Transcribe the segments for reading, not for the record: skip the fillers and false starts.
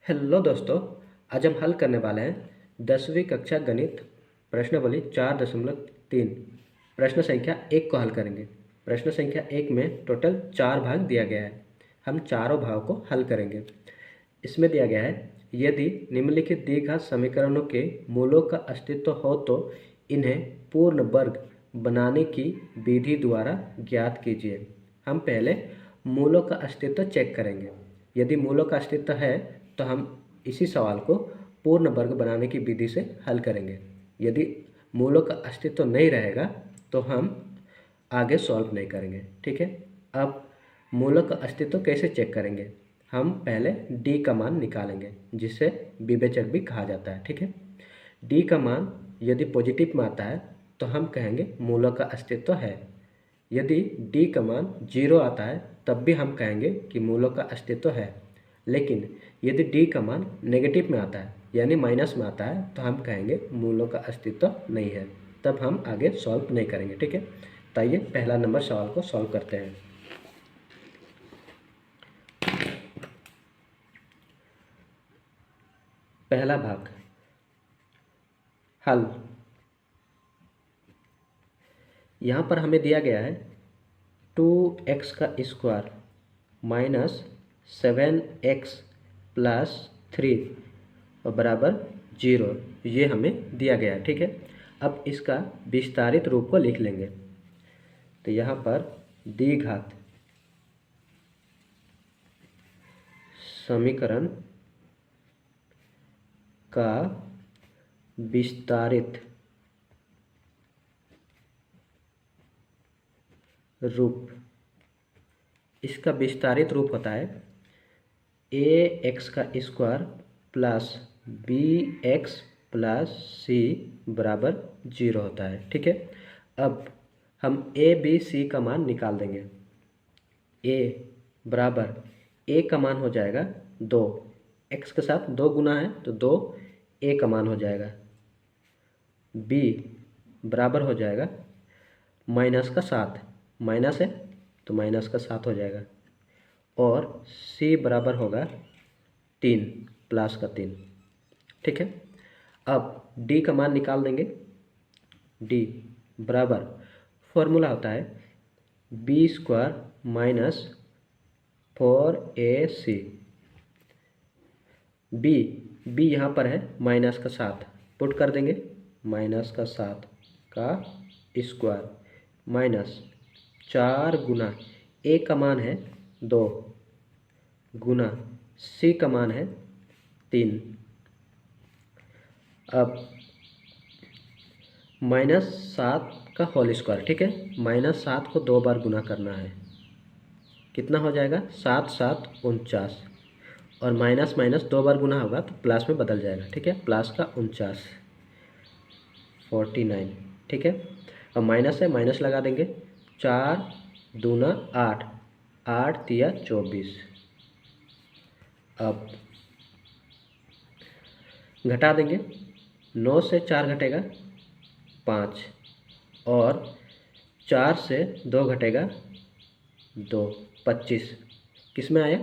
Hello दोस्तों, आज हम हल करने वाले हैं 10वीं कक्षा गणित प्रश्नावली 4.3। प्रश्न संख्या 1 को हल करेंगे। प्रश्न संख्या 1 में टोटल 4 भाग दिया गया है। हम चारों भाग को हल करेंगे। इसमें दिया गया है, यदि निम्नलिखित द्विघात समीकरणों के मूलों का अस्तित्व हो तो इन्हें पूर्ण वर्ग बनाने की विधि द्वारा ज्ञात कीजिए। हम पहले मूलों का अस्तित्व चेक करेंगे। यदि मूलों का अस्तित्व है तो हम इसी सवाल को पूर्ण वर्ग बनाने की विधि से हल करेंगे। यदि मूलों का अस्तित्व नहीं रहेगा तो हम आगे सॉल्व नहीं करेंगे। ठीक है। अब मूलों का अस्तित्व कैसे चेक करेंगे? हम पहले डी का मान निकालेंगे, जिसे विवेचक भी कहा जाता है। ठीक है। डी का मान यदि पॉजिटिव में आता है तो हम कहेंगे मूलों का अस्तित्व है। यदि डी का मान 0 आता है तब भी हम कहेंगे कि मूलों का अस्तित्व है। लेकिन यदि डी का मान नेगेटिव में आता है यानी माइनस में आता है तो हम कहेंगे मूलों का अस्तित्व नहीं है। तब हम आगे सॉल्व नहीं करेंगे। ठीक है। तो आइए पहला नंबर सवाल को सॉल्व करते हैं। पहला भाग हल। यहाँ पर हमें दिया गया है 2x का स्क्वायर माइनस 7x प्लस 3 बराबर 0, ये हमें दिया गया है। ठीक है। अब इसका विस्तारित रूप को लिख लेंगे। तो यहाँ पर द्विघात समीकरण का विस्तारित रूप, इसका विस्तारित रूप होता है ax का square plus bx plus c बराबर 0 होता है। ठीक है। अब हम a b c का मान निकाल देंगे। a बराबर a का मान हो जाएगा 2, x के साथ 2 गुना है तो 2 a का मान हो जाएगा। b बराबर हो जाएगा माइनस का 7, माइनस है तो माइनस का 7 हो जाएगा। और c बराबर होगा 3 प्लस का 3। ठीक है। अब d का मान निकाल देंगे। d बराबर फॉर्मूला होता है b square minus 4ac। b यहाँ पर है माइनस का 7, पुट कर देंगे। माइनस का 7 का स्क्वायर माइनस 4 गुना a का मान है 2 गुना c का मान है 3। अब -7 का होल स्क्वायर। ठीक है। -7 को 2 बार गुना करना है। कितना हो जाएगा? 7 7 49। और माइनस माइनस 2 बार गुना होगा तो प्लस में बदल जाएगा। ठीक है। प्लस का 49 49। ठीक है। अब माइनस है, माइनस लगा देंगे। 4 दूना 8, 8 तिया 24। अब घटा देंगे। 9 से 4 घटेगा 5, और 4 से 2 घटेगा 2, 25। किस में आया?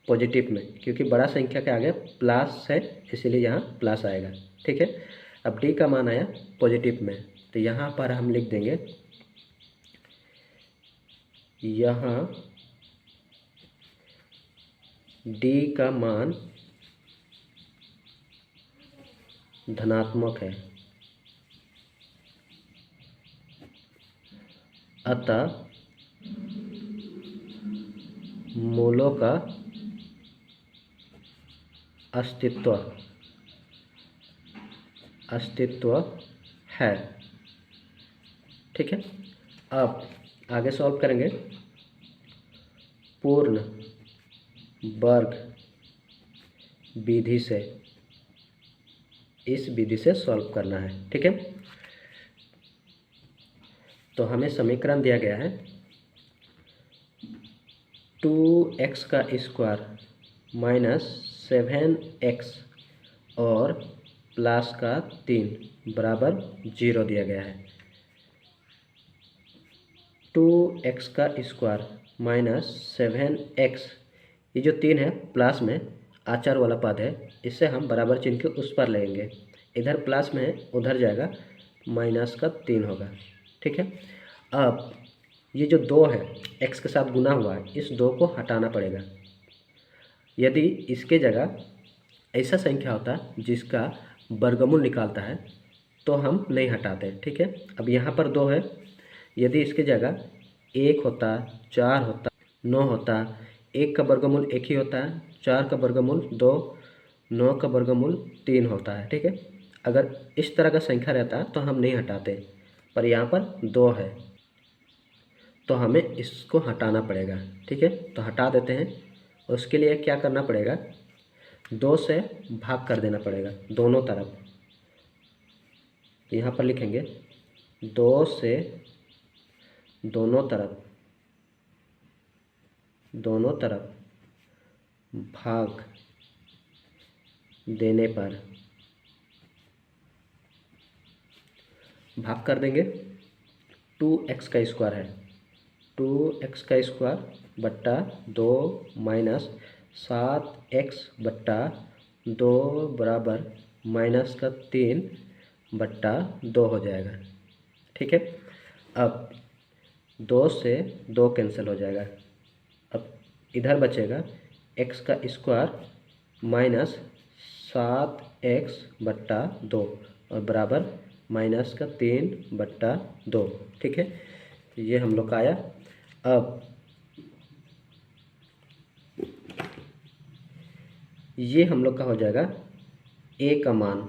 पॉजिटिव में, क्योंकि बड़ा संख्या के आगे प्लस है इसीलिए यहाँ प्लस आएगा। ठीक है। अब डी का मान आया पॉजिटिव में, तो यहाँ पर हम लिख देंगे, यहाँ डी का मान धनात्मक है, अतः मूलों का अस्तित्व है। ठीक है। अब आगे सॉल्व करेंगे। पूर्ण वर्ग विधि से, इस विधि से सॉल्व करना है। ठीक है। तो हमें समीकरण दिया गया है 2x का स्क्वायर माइनस 7x और प्लस का 3 बराबर 0 दिया गया है। 2x का स्क्वायर माइनस 7x, ये जो 3 है प्लस में, आचार वाला पद है, इससे हम बराबर चिन्ह के उस पर लेंगे। इधर प्लस में है, उधर जाएगा माइनस का 3 होगा। ठीक है। अब ये जो 2 है x के साथ गुना हुआ है, इस 2 को हटाना पड़ेगा। यदि इसके जगह ऐसा संख्या होता जिसका वर्गमूल निकालता है तो हम नहीं हटाते। ठीक है। अब यहाँ पर 2 है, यदि इसके जगह 1 होता, 4 होता, 9 होता, 1 का वर्गमूल 1 ही होता है, 4 का वर्गमूल 2, 9 का वर्गमूल 3 होता है। ठीक है। अगर इस तरह का संख्या रहता तो हम नहीं हटाते, पर यहाँ पर 2 है तो हमें इसको हटाना पड़ेगा। ठीक है। तो हटा देते हैं। उसके लिए क्या करना पड़ेगा, 2 से भाग कर देना पड़ेगा दोनों तरफ। यहाँ पर लिखेंगे 2 से दोनों तरफ भाग देने पर भाग कर देंगे। 2x का स्क्वायर है, 2x का स्क्वायर बट्टा 2 माइनस 7x बट्टा 2 बराबर माइनस का 3 बट्टा 2 हो जाएगा। ठीक है। अब 2 से 2 कैंसिल हो जाएगा। अब इधर बचेगा x का स्क्वायर माइनस 7x बट्टा 2 और बराबर माइनस का 3 बट्टा 2। ठीक है। ये हम लोग का आया। अब ये हम लोग का हो जाएगा a का मान,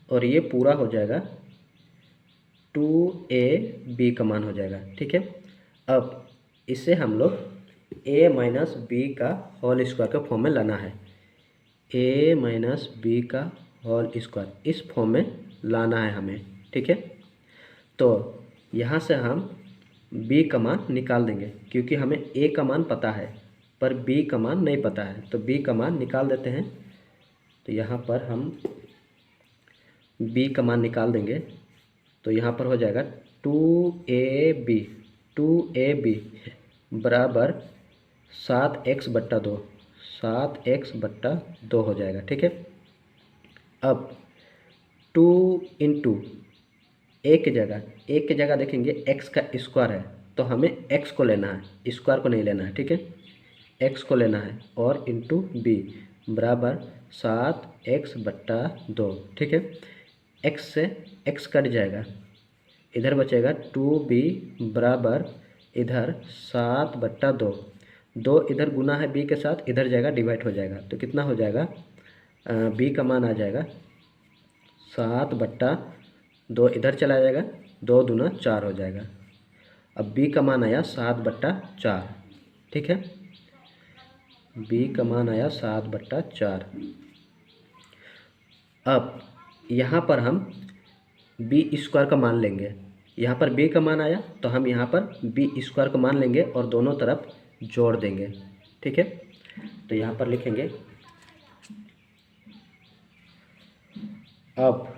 और ये पूरा हो जाएगा 2ab का मान हो जाएगा। ठीक है। अब इसे हम लोग a माइनस बी का होल स्क्वायर के फॉर्म में लाना है। a माइनस बी का होल स्क्वायर इस फॉर्म में लाना है हमें। ठीक है। तो यहाँ से हम b का मान निकाल देंगे, क्योंकि हमें a का मान पता है पर b का मान नहीं पता है, तो b का मान निकाल देते हैं। तो यहाँ पर हम b का मान निकाल देंगे, तो यहाँ पर हो जाएगा 2ab बराबर 7x बट्टा 2, 7x बट्टा 2 हो जाएगा। ठीक है। अब 2 इंटू एक की जगह देखेंगे x का स्क्वायर है, तो हमें x को लेना है, स्क्वायर को नहीं लेना है। ठीक है। x को लेना है और इंटू b बराबर 7x बट्टा 2। ठीक है। x से x कट जाएगा, इधर बचेगा 2b बराबर इधर 7 बट्टा 2, 2 इधर गुना है b के साथ, इधर जाएगा डिवाइड हो जाएगा, तो कितना हो जाएगा, b का मान आ जाएगा 7 बट्टा 2, इधर चला जाएगा, 2 दूना 4 हो जाएगा। अब b का मान आया 7 बट्टा 4। ठीक है। b का मान आया 7 बट्टा 4। अब यहाँ पर हम b स्क्वायर का मान लेंगे। यहाँ पर b का मान आया तो हम यहाँ पर b स्क्वायर का मान लेंगे और दोनों तरफ जोड़ देंगे। ठीक है। तो यहाँ पर लिखेंगे अब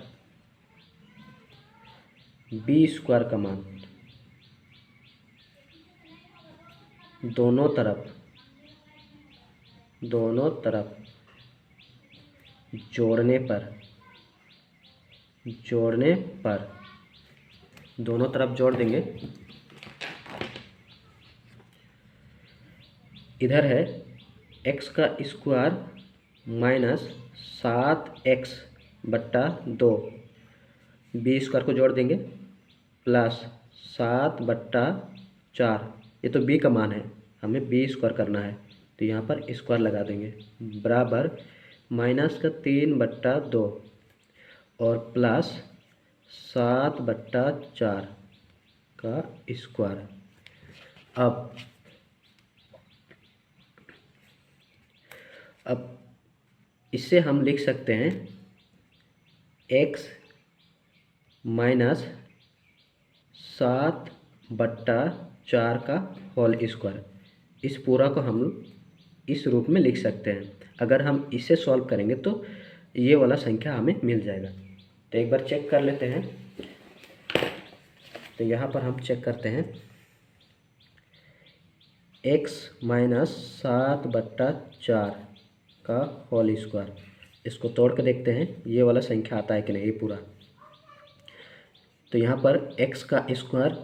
b स्क्वायर का मान दोनों तरफ जोड़ने पर दोनों तरफ जोड़ देंगे। इधर है x का स्क्वायर माइनस 7x बट्टा 2, b स्क्वायर को जोड़ देंगे प्लस 7 बट्टा 4, ये तो b का मान है, हमें b स्क्वायर करना है, तो यहाँ पर स्क्वायर लगा देंगे बराबर माइनस का 3 बट्टा 2 और प्लस 7 बट्टा 4 का स्क्वायर। अब इससे हम लिख सकते हैं x माइनस 7 बट्टा 4 का होल स्क्वायर, इस पूरा को हम इस रूप में लिख सकते हैं। अगर हम इसे सॉल्व करेंगे तो ये वाला संख्या हमें मिल जाएगा। तो एक बार चेक कर लेते हैं। तो यहाँ पर हम चेक करते हैं, x माइनस 7 बट्टा 4 का होल स्क्वायर। इसको तोड़ के देखते हैं ये वाला संख्या आता है कि नहीं, ये पूरा। तो यहाँ पर x का स्क्वायर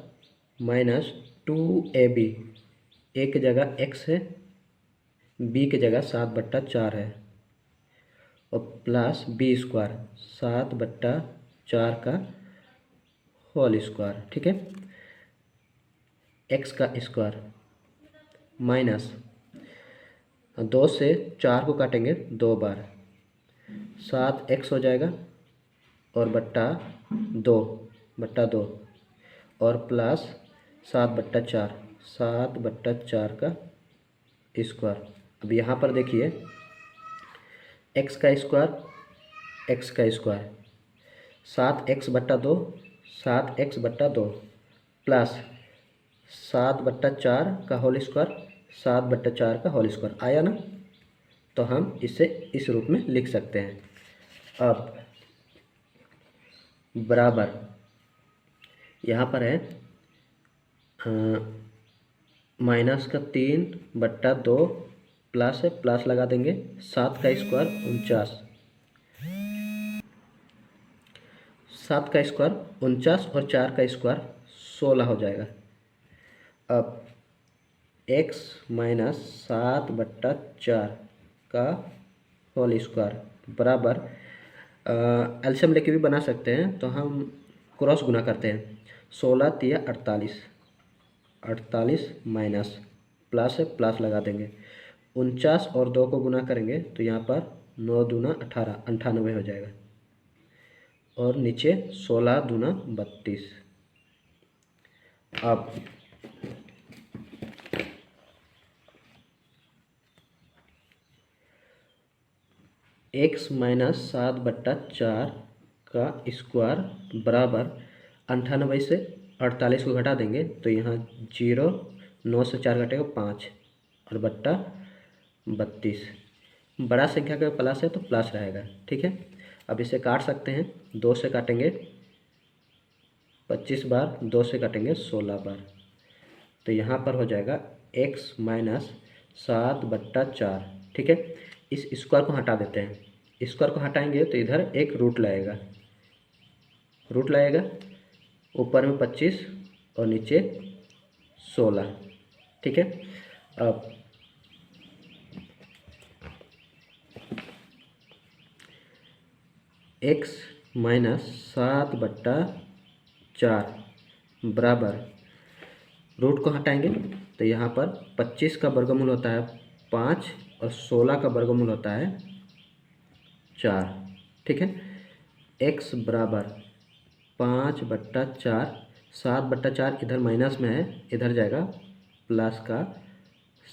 माइनस 2ab, ए की जगह x है, b की जगह 7/4 है, और प्लस बी स्क्वायर 7/4 का होल स्क्वायर। ठीक है, x का स्क्वायर माइनस 2 से 4 को काटेंगे 2 बार, 7x हो जाएगा, और बट्टा 2 और प्लस 7/4, 7/4 का स्क्वायर। अब यहाँ पर देखिए x का स्क्वायर 7x/2, 7x/2 प्लस 7/4 का होल स्क्वायर, 7/4 का होल स्क्वायर आया ना। तो हम इसे इस रूप में लिख सकते हैं। अब बराबर यहाँ पर है माइनस का 3/2 प्लस है, प्लस लगा देंगे, 7 का स्क्वायर 49, 7 का स्क्वायर 49 और 4 का स्क्वायर 16 हो जाएगा। अब x माइनस 7/4 का होल स्क्वायर बराबर एलसीएम लेके भी बना सकते हैं, तो हम क्रॉस गुना करते हैं। 16 तिया 48, 48 माइनस प्लस है, प्लस लगा देंगे, 49 और 2 को गुना करेंगे तो यहाँ पर 9 दूना 18, 98 हो जाएगा, और नीचे 16 दूना 32। अब x माइनस 7/4 का स्क्वायर बराबर 98 से 48 को घटा देंगे तो यहाँ 0, 9 से 4 घटेगा 5 और बट्टा 32। बड़ा संख्या का प्लस है तो प्लस रहेगा। ठीक है, अब इसे काट सकते हैं, 2 से काटेंगे 25 बार, 2 से काटेंगे 16 बार, तो यहाँ पर हो जाएगा x माइनस 7/4। ठीक है, इस स्क्वायर को हटा देते हैं, स्क्वायर को हटाएंगे तो इधर एक रूट लगेगा, ऊपर में 25 और नीचे 16। ठीक है, अब x माइनस 7/4 बराबर रूट को हटाएंगे तो यहाँ पर 25 का वर्गमूल होता है 5 और 16 का वर्गमूल होता है 4। ठीक है, x बराबर 5/4, 7/4 इधर माइनस में है, इधर जाएगा प्लस का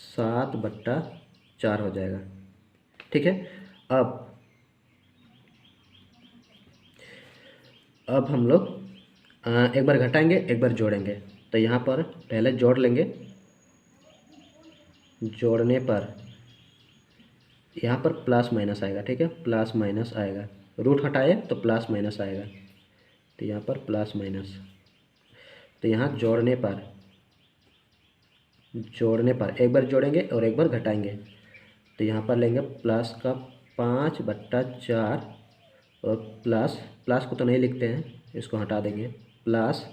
7/4 हो जाएगा। ठीक है, अब हम लोग एक बार घटाएंगे एक बार जोड़ेंगे, तो यहाँ पर पहले जोड़ लेंगे, जोड़ने पर यहाँ पर प्लस माइनस आएगा। ठीक है, प्लस माइनस आएगा, रूट हटाए तो प्लस माइनस आएगा, तो यहाँ पर प्लस माइनस, तो यहाँ जोड़ने पर एक बार जोड़ेंगे और एक बार घटाएंगे, तो यहाँ पर लेंगे प्लस का 5/4 और प्लस को तो नहीं लिखते हैं, इसको हटा देंगे, प्लस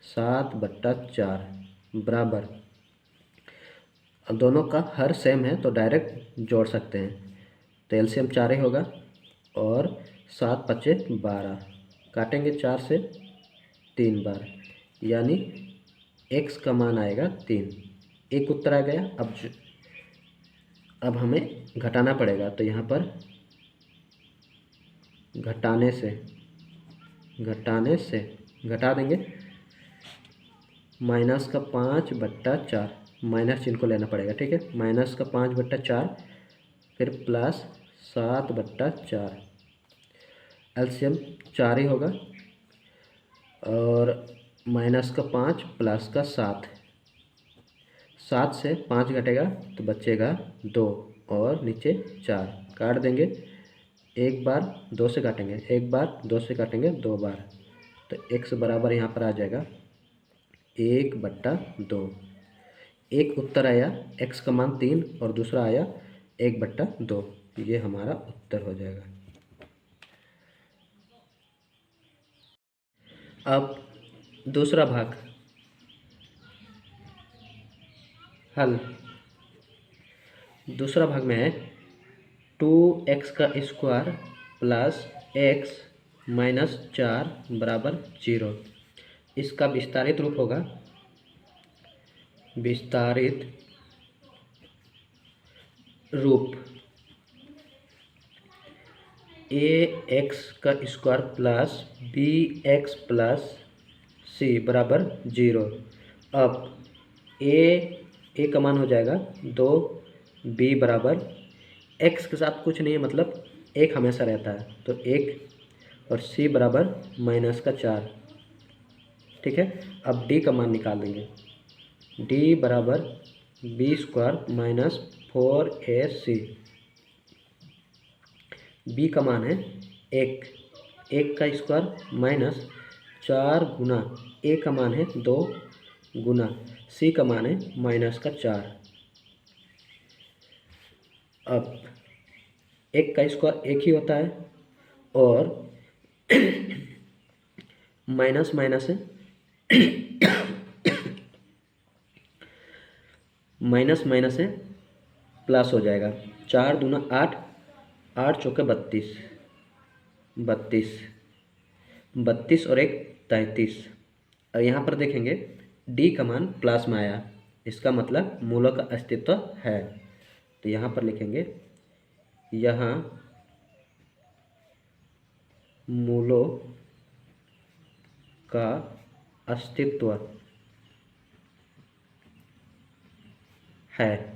7/4 बराबर, अब दोनों का हर सेम है तो डायरेक्ट जोड़ सकते हैं, तो एलसीएम 4 ही होगा, और 7 × 5 = 12, काटेंगे 4 से 3 बार, यानी x का मान आएगा 3। एक उत्तर आ गया। अब हमें घटाना पड़ेगा, तो यहाँ पर घटाने से घटा देंगे, माइनस का 5/4, माइनस चिन्ह को लेना पड़ेगा। ठीक है, माइनस का 5/4 फिर प्लस 7/4, एलसीएम 4 ही होगा, और माइनस का 5 प्लस का 7, 7 से 5 घटेगा तो बचेगा 2 और नीचे 4, काट देंगे, एक बार 2 से काटेंगे, एक बार 2 से काटेंगे 2 बार, तो x बराबर यहाँ पर आ जाएगा 1/2। एक उत्तर आया, x का मान 3 और दूसरा आया 1/2। ये हमारा उत्तर हो जाएगा। अब दूसरा भाग, हल। दूसरा भाग में है 2x का स्क्वायर प्लस x माइनस 4 बराबर 0। इसका विस्तारित रूप होगा, विस्तारित रूप ax का square plus bx plus c बराबर 0। अब a का मान हो जाएगा 2, b बराबर x के साथ कुछ नहीं है, मतलब 1 हमेशा रहता है, तो 1 और c बराबर माइनस का 4। ठीक है, अब d का मान निकाल देंगे। d बराबर B square minus 4ac। b का मान है 1 का स्क्वायर माइनस 4 गुना a का मान है 2 गुना c का मान है माइनस का 4। अब 1 का स्क्वायर 1 ही होता है और माइनस माइनस है माइनस माइनस है प्लस हो जाएगा। 4 दूना 8, 8 चौके 32, 32 और 1 33। और यहाँ पर देखेंगे डी का मान प्लस में आया, इसका मतलब मूलों का अस्तित्व है। तो यहाँ पर लिखेंगे यहाँ मूलों का अस्तित्व है।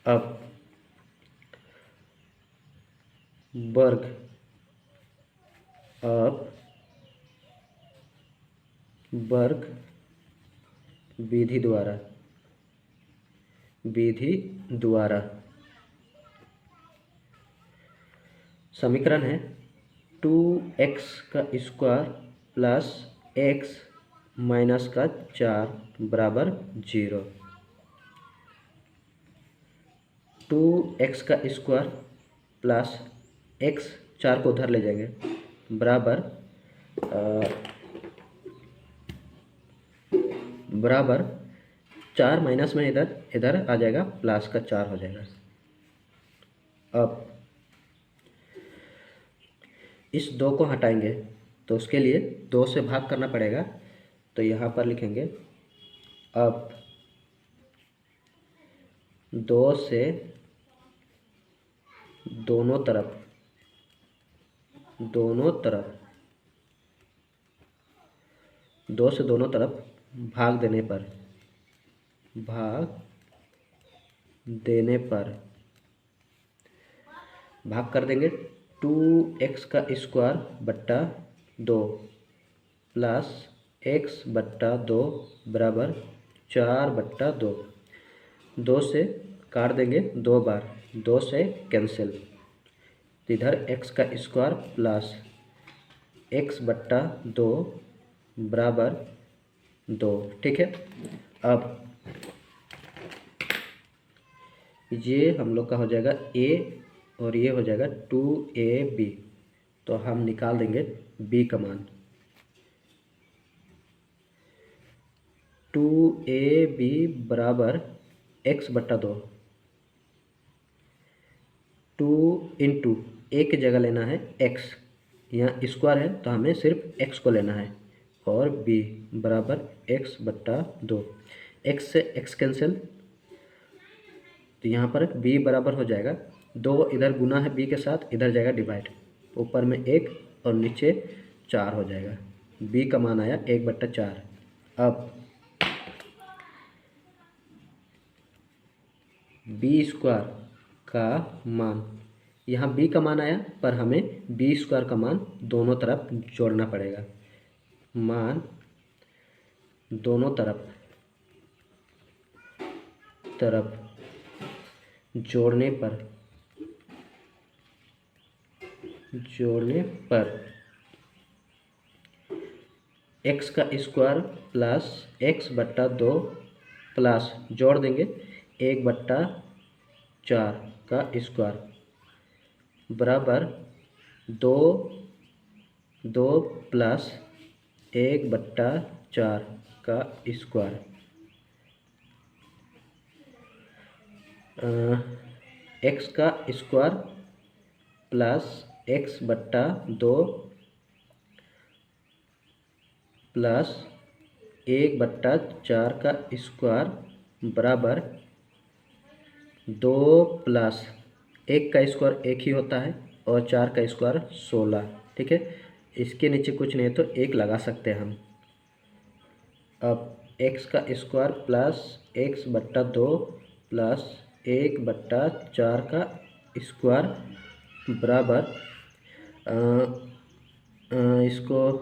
अब वर्ग विधि द्वारा समीकरण है 2x का स्क्वायर प्लस x माइनस का 4 बराबर 0। 2x का स्क्वायर प्लस x, 4 को उधर ले जाएंगे, बराबर 4 माइनस में इधर आ जाएगा, प्लस का 4 हो जाएगा। अब इस 2 को हटाएंगे तो उसके लिए 2 से भाग करना पड़ेगा, तो यहाँ पर लिखेंगे अब 2 से दोनों तरफ भाग देने पर भाग कर देंगे। 2x का स्क्वायर बट्टा 2 प्लस x बट्टा 2 बराबर 4 बट्टा 2। 2 से काट देंगे 2 बार, 2 से कैंसिल, तो इधर x का स्क्वायर प्लस x बट्टा 2 बराबर 2। ठीक है, अब ये हम लोग का हो जाएगा a और ये हो जाएगा 2ab। तो हम निकाल देंगे b का मान। 2ab बराबर x बट्टा 2, 2 इंटू a की जगह लेना है x, यहाँ स्क्वायर है तो हमें सिर्फ x को लेना है, और b बराबर x बट्टा 2। x से x कैंसिल, तो यहाँ पर b बराबर हो जाएगा 2, इधर गुना है b के साथ, इधर जाएगा डिवाइड, ऊपर में 1 और नीचे 4 हो जाएगा। b का मान आया 1 बट्टा 4। अब बी स्क्वायर का मान, यहाँ b का मान आया पर हमें बी स्क्वायर का मान दोनों तरफ जोड़ना पड़ेगा। मान दोनों तरफ जोड़ने पर x का स्क्वायर प्लस x बट्टा 2 प्लस जोड़ देंगे 1 बट्टा 4 का स्क्वायर बराबर 2 प्लस 1/4 का स्क्वायर। एक्स का स्क्वायर प्लस x/2 प्लस 1/4 का स्क्वायर बराबर 2 प्लस 1 का स्क्वायर 1 ही होता है और 4 का स्क्वायर 16। ठीक है, इसके नीचे कुछ नहीं है तो 1 लगा सकते हैं हम। अब x का स्क्वायर प्लस x/2 प्लस 1/4 का स्क्वायर बराबर इसको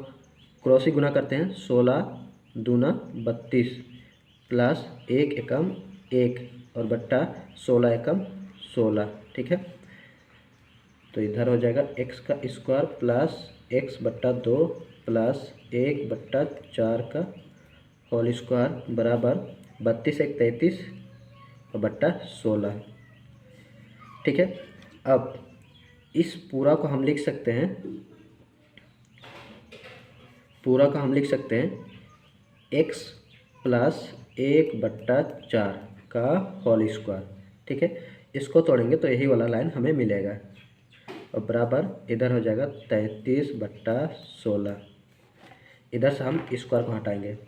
क्रॉस ही गुना करते हैं, 16 दूना 32 प्लस 1 एकम 1 और बट्टा 16 एकम 16। ठीक है, तो इधर हो जाएगा x का स्क्वायर प्लस x/2 प्लस 1/4 का होल स्क्वायर बराबर 32 एक 33 और बट्टा 16। ठीक है, अब इस पूरा को हम लिख सकते हैं, x प्लस 1/4 का होल स्क्वायर। ठीक है, इसको तोड़ेंगे तो यही वाला लाइन हमें मिलेगा और बराबर इधर हो जाएगा 33/16। इधर से हम स्क्वायर को हटाएंगे,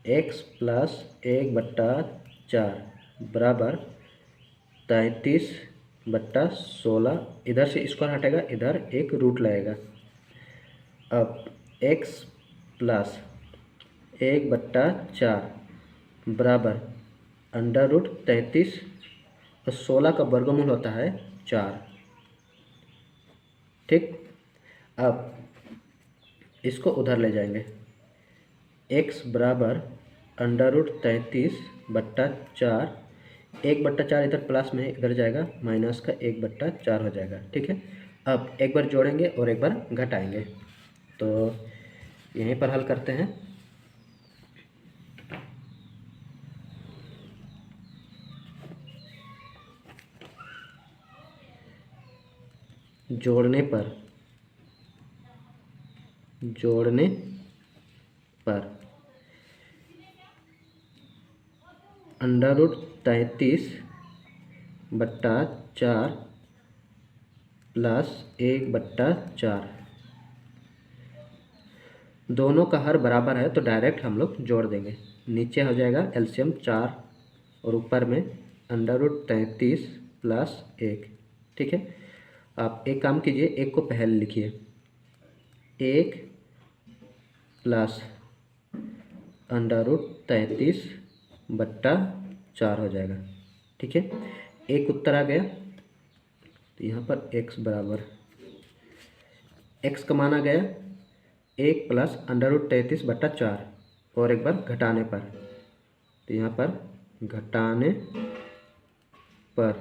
x प्लस 1/4 बराबर 33/16। इधर से स्क्वायर हटेगा, इधर एक रूट लगेगा। अब x प्लस 1/4 बराबर √33 और 16 का वर्गमूल होता है 4। ठीक, अब इसको उधर ले जाएंगे, x बराबर √33/4, 1/4 इधर प्लस में इधर जाएगा माइनस का 1/4 हो जाएगा। ठीक है, अब एक बार जोड़ेंगे और एक बार घटाएंगे, तो यहीं पर हल करते हैं। जोड़ने पर √33/4 प्लस 1/4, दोनों का हर बराबर है तो डायरेक्ट हम लोग जोड़ देंगे। नीचे हो जाएगा एलसीएम 4 और ऊपर में √33 प्लस 1। ठीक है, आप एक काम कीजिए, एक को पहले लिखिए, 1 प्लस √33/4 हो जाएगा। ठीक है, एक उत्तर आ गया, तो यहाँ पर x बराबर x का मान आ गया 1 प्लस √33/4 और एक बार घटाने पर, तो यहाँ पर घटाने पर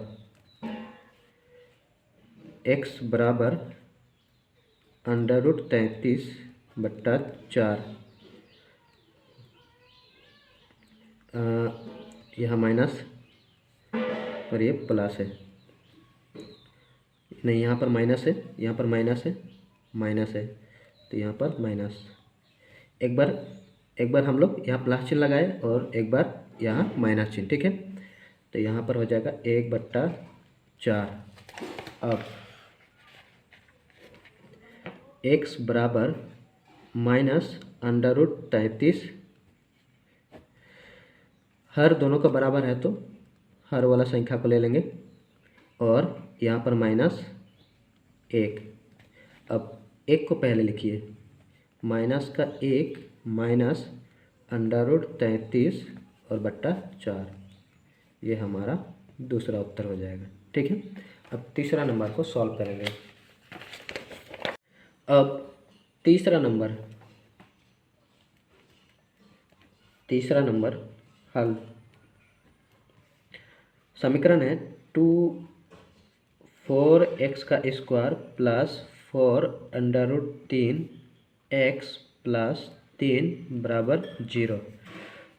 x बराबर √33/4, यहाँ माइनस और ये प्लस है, नहीं यहाँ पर माइनस है, यहाँ पर माइनस है, तो यहाँ पर माइनस। एक बार हम लोग यहाँ प्लस चिन्ह लगाए और एक बार यहाँ माइनस चिन्ह। ठीक है, तो यहाँ पर हो जाएगा 1/4। अब x बराबर माइनस √33, हर दोनों का बराबर है तो हर वाला संख्या को ले लेंगे और यहाँ पर -1। अब 1 को पहले लिखिए, माइनस का 1 माइनस √33 और बट्टा 4, ये हमारा दूसरा उत्तर हो जाएगा। ठीक है, अब तीसरा नंबर को सॉल्व करेंगे। अब तीसरा नंबर हल, समीकरण है 4x का स्क्वायर प्लस 4 √3x प्लस 3 बराबर 0।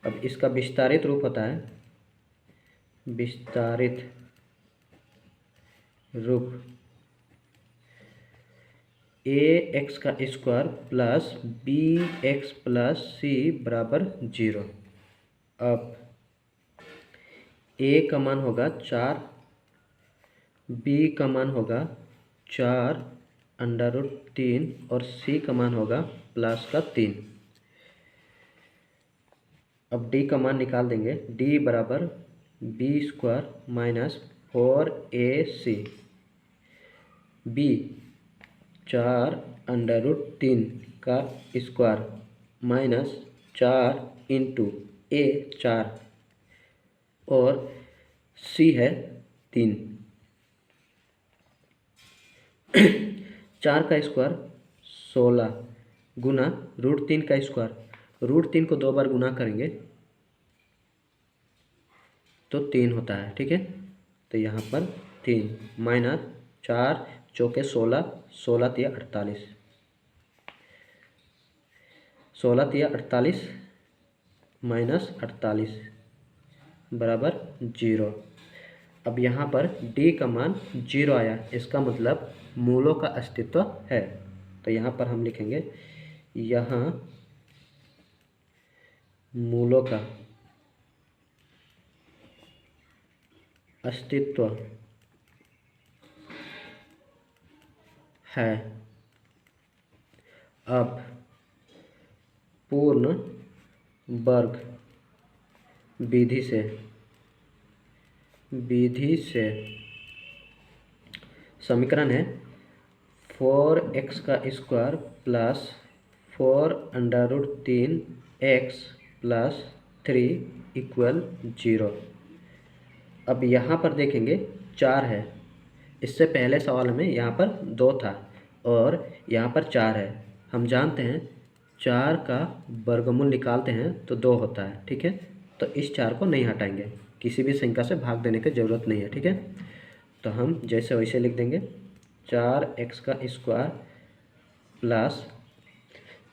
अब इसका विस्तारित रूप होता है, विस्तारित रूप ए एक्स का square plus b x plus c बराबर 0। अब ए का मान होगा 4, बी का मान होगा 4 अंडर रूट 3 और सी का मान होगा प्लस का 3। अब डी का मान निकाल देंगे। डी बराबर B square minus 4ac, B 4 under root 3 का स्क्वायर माइनस 4 इंटू ए 4 और सी है 3। 4 का स्क्वायर 16 गुना रूट 3 का स्क्वायर। रूट 3 को 2 बार गुना करेंगे तो 3 होता है, ठीक है। तो यहाँ पर 3 माइनस 4 चौके 16, 16 तिया 48, 16 तिया 48 माइनस 48 बराबर 0। अब यहाँ पर d का मान 0 आया, इसका मतलब मूलों का अस्तित्व है। तो यहाँ पर हम लिखेंगे यहाँ मूलों का अस्तित्व है। अब पूर्ण वर्ग विधि से समीकरण है 4x का square plus 4 under root 3 x plus 3 equal 0। अब यहाँ पर देखेंगे 4 है, इससे पहले सवाल में यहाँ पर 2 था और यहाँ पर 4 है। हम जानते हैं 4 का वर्गमूल निकालते हैं तो 2 होता है, ठीक है। तो इस 4 को नहीं हटाएंगे, किसी भी संख्या से भाग देने की ज़रूरत नहीं है, ठीक है। तो हम जैसे वैसे लिख देंगे 4x का स्क्वायर प्लस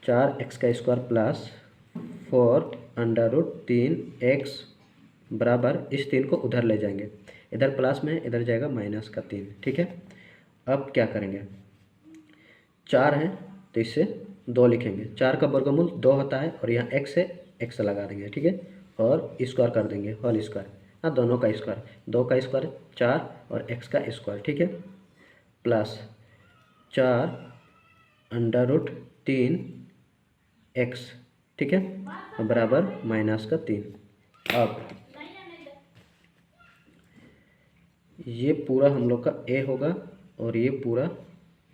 4x का square plus 4 under root 3x बराबर इस 3 को उधर ले जाएंगे, इधर प्लस में इधर जाएगा माइनस का 3, ठीक है। अब क्या करेंगे, 4 है तो इससे 2 लिखेंगे। 4 का वर्गमूल 2 होता है और यहाँ x से x लगा देंगे, ठीक है। और स्क्वायर कर देंगे, होल स्क्वायर, हाँ दोनों का स्क्वायर, 2 का स्क्वायर 4 और x का स्क्वायर, ठीक है। प्लस 4 अंडर रूट 3x, ठीक है, बराबर माइनस का 3। अब ये पूरा हम लोग का a होगा और ये पूरा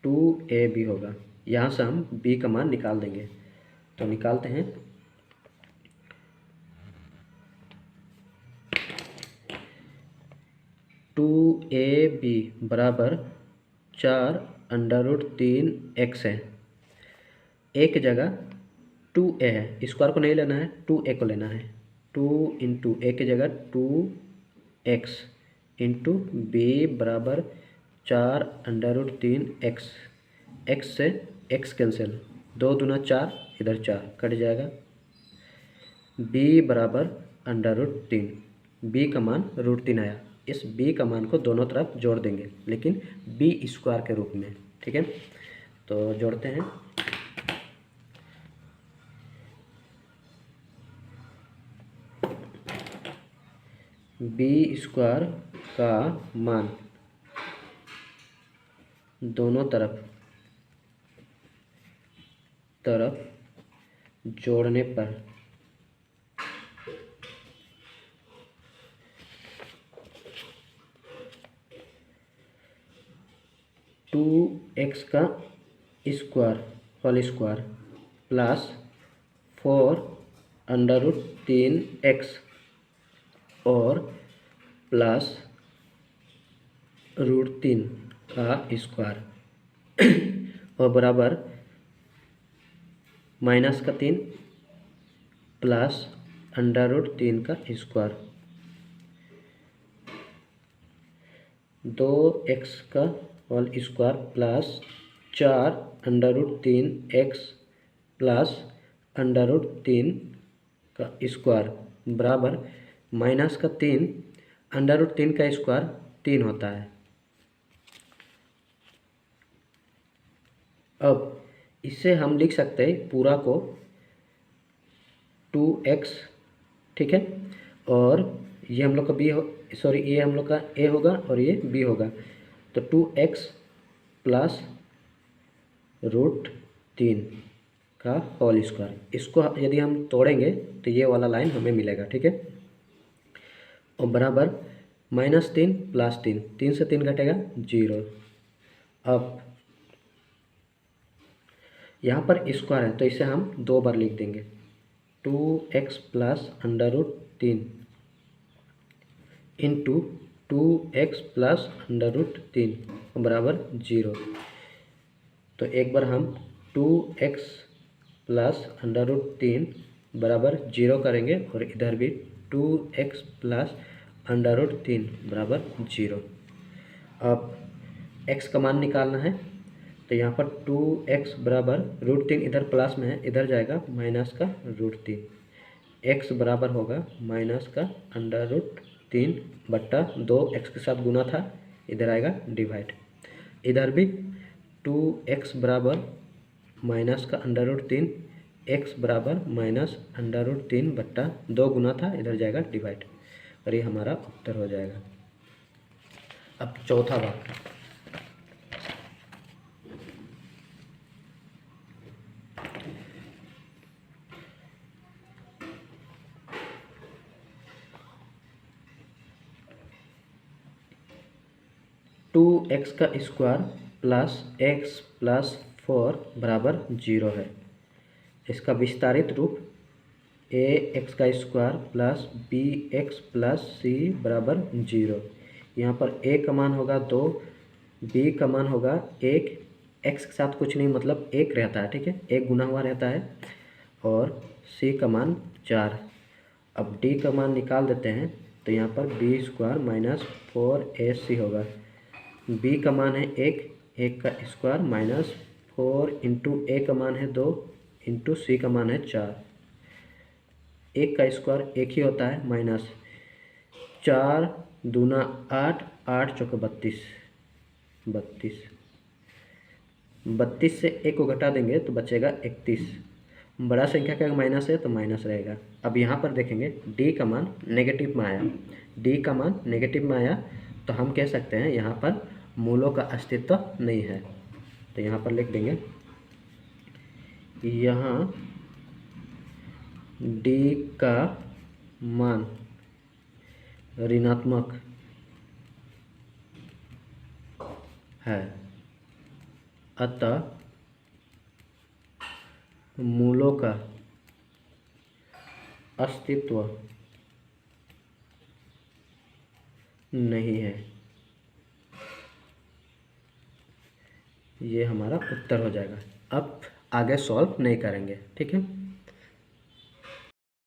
2ab होगा। यहाँ से हम b का मान निकाल देंगे। तो निकालते हैं, टू ए बी बराबर 4 अंडर रूट 3x है। a की जगह 2a है, स्क्वायर को नहीं लेना है, 2a को लेना है। 2 इंटू a की जगह 2x इंटू बी बराबर 4 अंडर रूट 3x। x से x कैंसिल, 2 दूना 4, इधर 4 कट जाएगा। b बराबर अंडर रूट 3, b का मान रूट 3 आया। इस b का मान को दोनों तरफ जोड़ देंगे, लेकिन b स्क्वायर के रूप में, ठीक है। तो जोड़ते हैं, b स्क्वायर का मान दोनों तरफ जोड़ने पर 2x का square whole square plus 4 under root 3x और प्लस रूट 3 का स्क्वायर और बराबर माइनस का 3 प्लस अंडर रूट 3 का स्क्वायर, 2x का whole square plus 4 under root 3x plus under root 3 का स्क्वायर बराबर माइनस का 3 अंडर रूट 3 का स्क्वायर 3 होता है, अब इससे हम लिख सकते हैं पूरा को 2x, ठीक है, और ये हम लोग का बी हो, सॉरी ये हम लोग का ए होगा और ये बी होगा, तो 2x प्लस √3 का होल स्क्वायर। इसको यदि हम तोड़ेंगे तो ये वाला लाइन हमें मिलेगा, ठीक है, और बराबर -3 + 3, 3 से 3 घटेगा 0। अब यहाँ पर स्क्वायर है तो इसे हम 2 बार लिख देंगे, 2x plus √3 into 2x plus √3 बराबर 0। तो एक बार हम 2x प्लस √3 बराबर 0 करेंगे और इधर भी 2x प्लस √3 बराबर 0। अब x का मान निकालना है तो यहाँ पर 2x बराबर √3, इधर प्लस में है, इधर जाएगा माइनस का √3, x बराबर होगा माइनस का √3 बट्टा 2, x के साथ गुना था, इधर आएगा डिवाइड, इधर भी 2x बराबर माइनस का √3, x बराबर माइनस √3 बट्टा 2 गुना था, इधर जाएगा डिवाइड, और ये हमारा उत्तर हो जाएगा। अब चौथा भाग, टू एक्स का स्क्वायर प्लस x प्लस 4 बराबर 0 है। इसका विस्तारित रूप ax का square plus bx plus c बराबर 0। यहाँ पर a का मान होगा 2, b का मान होगा 1, x के साथ कुछ नहीं मतलब 1 रहता है, ठीक है, 1 गुना हुआ रहता है, और c का मान 4। अब d का मान निकाल देते हैं तो यहाँ पर b स्क्वायर माइनस 4ac होगा, b का मान है 1, 1 का स्क्वायर माइनस 4 इंटू a का मान है 2 इंटू c का मान है 4, 1 का स्क्वायर 1 ही होता है, माइनस 4 दूना 8, 8 चौके 32, 32 से 1 को घटा देंगे तो बचेगा 31। बड़ा संख्या का माइनस है तो माइनस रहेगा। अब यहाँ पर देखेंगे d का मान नेगेटिव में आया, d का मान नेगेटिव में आया तो हम कह सकते हैं यहाँ पर मूलों का अस्तित्व नहीं है, तो यहाँ पर लिख देंगे यहाँ d का मान ऋणात्मक है, अतः मूलों का अस्तित्व नहीं है। ये हमारा उत्तर हो जाएगा। अब आगे सॉल्व नहीं करेंगे, ठीक है।